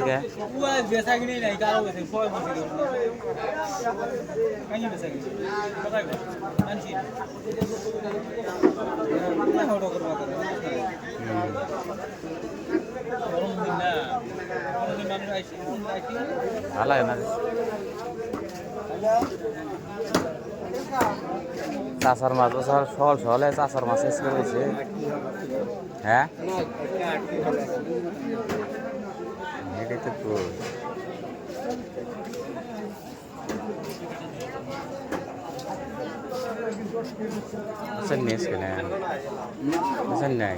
কে ভালো লাগে না চাষার মাছ সহল সহলে চাষার মাছ এসে রয়েছে হ্যাঁ এটাই তো নিয়ে কেনেন বুঝছেন নাই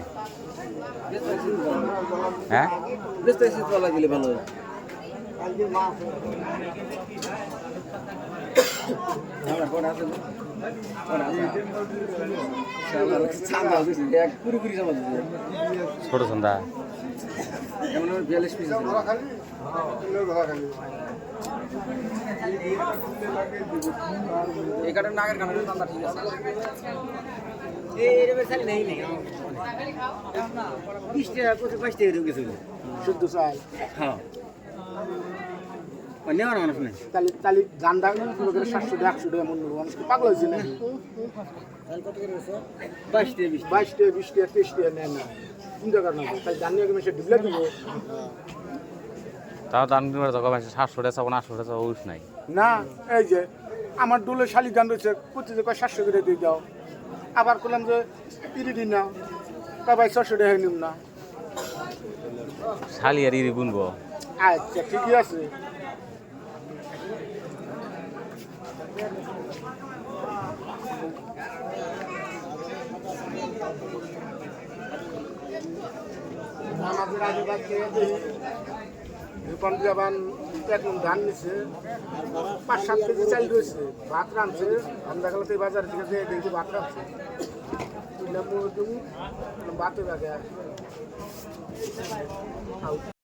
হ্যাঁ গেলে ভালো ছোট সন্ধ্যা এই কারণে নাগের কারণে ঠিক আছে নেওয়ার মানুষ নেই তাহলে গান্ডা 700 টাকা 100 টাকা মূল্য মানুষ পাগল হয়েছে না 22 টাকা 20 টাকা 30 টাকা নেয় না চিন্তা কর না তাই জানিয়ে মেশে ঢুকলে দিব তাও দাম দিবার জগা মাসে 700 টাকা 800 টাকা ওইস নাই না এই যে আমার ডোলে শালি গান রয়েছে প্রতি যে 700 করে দিয়ে দাও আবার করলাম যে ইরি দিন না তা ভাই 600 টাকা নিম না শালি আর ইরি বুনবো আচ্ছা ঠিকই আছে আমাদের আগে বাচ্চা রূপান জাবান এখন ধান নিচ্ছে 5-7 কেজি চাল রয়েছে ভাত রাঁধছে সন্ধ্যাকালতে বাজার থেকে দেখি ভাত রাঁধছে ভাতের আগে